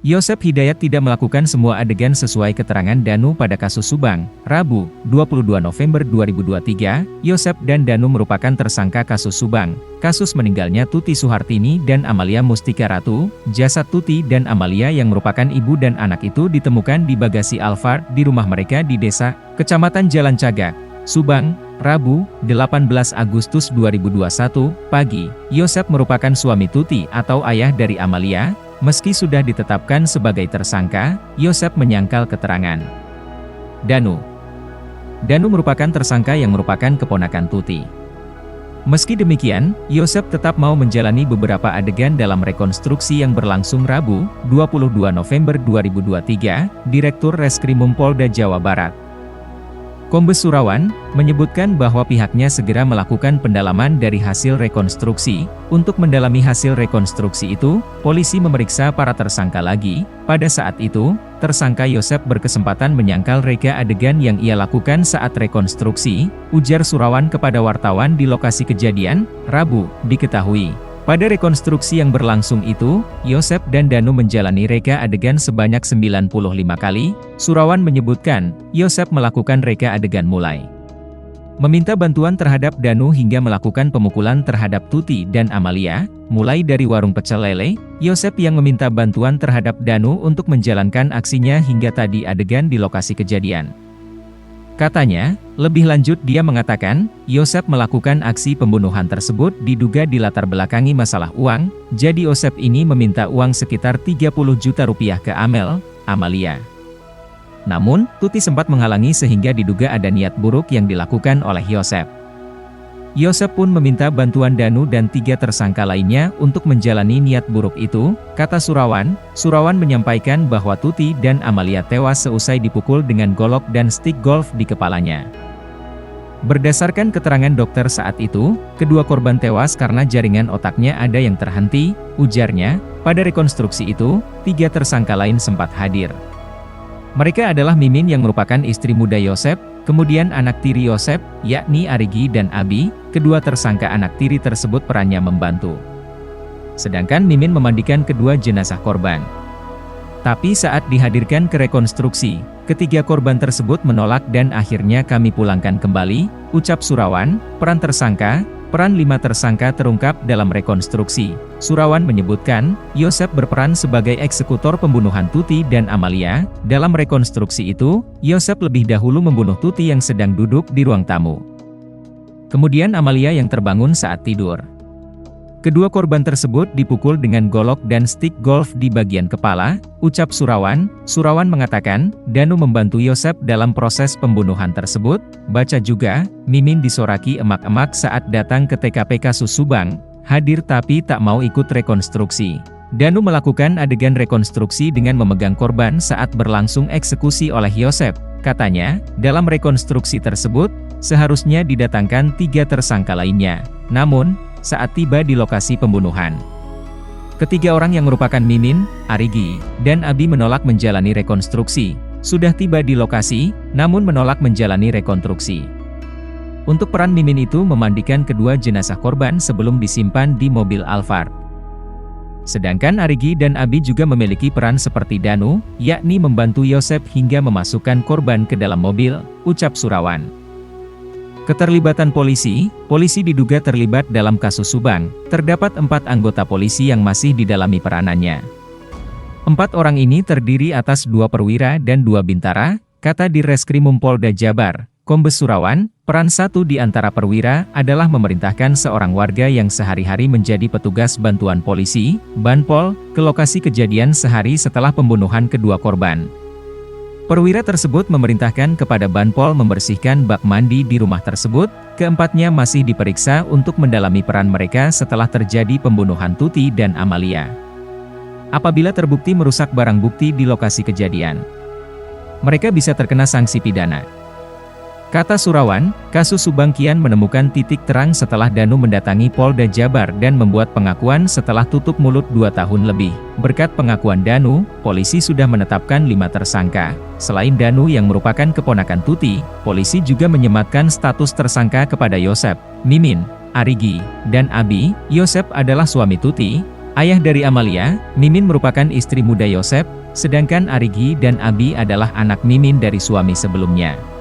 Yosep Hidayat tidak melakukan semua adegan sesuai keterangan Danu pada kasus Subang. Rabu, 22 November 2023, Yosep dan Danu merupakan tersangka kasus Subang. Kasus meninggalnya Tuti Suhartini dan Amalia Mustika Ratu. Jasad Tuti dan Amalia yang merupakan ibu dan anak itu ditemukan di bagasi Alphard di rumah mereka di desa, Kecamatan Jalan Cagak, Subang, Rabu, 18 Agustus 2021, pagi. Yosep merupakan suami Tuti atau ayah dari Amalia. Meski sudah ditetapkan sebagai tersangka, Yosep menyangkal keterangan Danu. Danu merupakan tersangka yang merupakan keponakan Tuti. Meski demikian, Yosep tetap mau menjalani beberapa adegan dalam rekonstruksi yang berlangsung Rabu, 22 November 2023, Direktur Reskrimum Polda Jawa Barat, Kombes Surawan, menyebutkan bahwa pihaknya segera melakukan pendalaman dari hasil rekonstruksi. Untuk mendalami hasil rekonstruksi itu, polisi memeriksa para tersangka lagi. Pada saat itu, tersangka Yosep berkesempatan menyangkal reka adegan yang ia lakukan saat rekonstruksi, ujar Surawan kepada wartawan di lokasi kejadian. Rabu, diketahui, pada rekonstruksi yang berlangsung itu, Yosep dan Danu menjalani reka adegan sebanyak 95 kali. Surawan menyebutkan, Yosep melakukan reka adegan mulai meminta bantuan terhadap Danu hingga melakukan pemukulan terhadap Tuti dan Amalia. Mulai dari warung pecel lele, Yosep yang meminta bantuan terhadap Danu untuk menjalankan aksinya hingga tadi adegan di lokasi kejadian. Katanya, lebih lanjut dia mengatakan, Yosep melakukan aksi pembunuhan tersebut diduga dilatar belakangi masalah uang, jadi Yosep ini meminta uang sekitar 30 juta rupiah ke Amalia. Namun, Tuti sempat menghalangi sehingga diduga ada niat buruk yang dilakukan oleh Yosep. Yosep pun meminta bantuan Danu dan 3 tersangka lainnya untuk menjalani niat buruk itu, kata Surawan. Surawan menyampaikan bahwa Tuti dan Amalia tewas seusai dipukul dengan golok dan stik golf di kepalanya. Berdasarkan keterangan dokter saat itu, kedua korban tewas karena jaringan otaknya ada yang terhenti, ujarnya. Pada rekonstruksi itu, 3 tersangka lain sempat hadir. Mereka adalah Mimin yang merupakan istri muda Yosep, kemudian anak tiri Yosep, yakni Arigi dan Abi. Kedua tersangka anak tiri tersebut perannya membantu. Sedangkan Mimin memandikan kedua jenazah korban. Tapi saat dihadirkan ke rekonstruksi, ketiga korban tersebut menolak dan akhirnya kami pulangkan kembali, ucap Surawan. Peran 5 tersangka terungkap dalam rekonstruksi. Surawan menyebutkan, Yosep berperan sebagai eksekutor pembunuhan Tuti dan Amalia. Dalam rekonstruksi itu, Yosep lebih dahulu membunuh Tuti yang sedang duduk di ruang tamu. Kemudian Amalia yang terbangun saat tidur. Kedua korban tersebut dipukul dengan golok dan stik golf di bagian kepala, ucap Surawan. Surawan mengatakan, Danu membantu Yosep dalam proses pembunuhan tersebut. Baca juga, Mimin disoraki emak-emak saat datang ke TKP kasus Subang, hadir tapi tak mau ikut rekonstruksi. Danu melakukan adegan rekonstruksi dengan memegang korban saat berlangsung eksekusi oleh Yosep. Katanya, dalam rekonstruksi tersebut, seharusnya didatangkan 3 tersangka lainnya. Namun, saat tiba di lokasi pembunuhan, ketiga orang yang merupakan Mimin, Arigi, dan Abi menolak menjalani rekonstruksi. Sudah tiba di lokasi, namun menolak menjalani rekonstruksi. Untuk peran Mimin itu memandikan kedua jenazah korban sebelum disimpan di mobil Alphard. Sedangkan Arigi dan Abi juga memiliki peran seperti Danu, yakni membantu Yosep hingga memasukkan korban ke dalam mobil, ucap Surawan. Keterlibatan polisi diduga terlibat dalam kasus Subang. Terdapat 4 anggota polisi yang masih didalami peranannya. 4 orang ini terdiri atas 2 perwira dan 2 bintara, kata di Reskrimum Polda Jabar, Kombes Surawan. Peran 1 di antara perwira adalah memerintahkan seorang warga yang sehari-hari menjadi petugas bantuan polisi, Banpol, ke lokasi kejadian sehari setelah pembunuhan kedua korban. Perwira tersebut memerintahkan kepada Banpol membersihkan bak mandi di rumah tersebut. Keempatnya masih diperiksa untuk mendalami peran mereka setelah terjadi pembunuhan Tuti dan Amalia. Apabila terbukti merusak barang bukti di lokasi kejadian, mereka bisa terkena sanksi pidana. Kata Surawan, kasus Subang kian menemukan titik terang setelah Danu mendatangi Polda Jabar dan membuat pengakuan setelah tutup mulut 2 tahun lebih. Berkat pengakuan Danu, polisi sudah menetapkan 5 tersangka. Selain Danu yang merupakan keponakan Tuti, polisi juga menyematkan status tersangka kepada Yosep, Mimin, Arigi, dan Abi. Yosep adalah suami Tuti, Ayah dari Amalia, Mimin merupakan istri muda Yosep, sedangkan Arigi dan Abi adalah anak Mimin dari suami sebelumnya.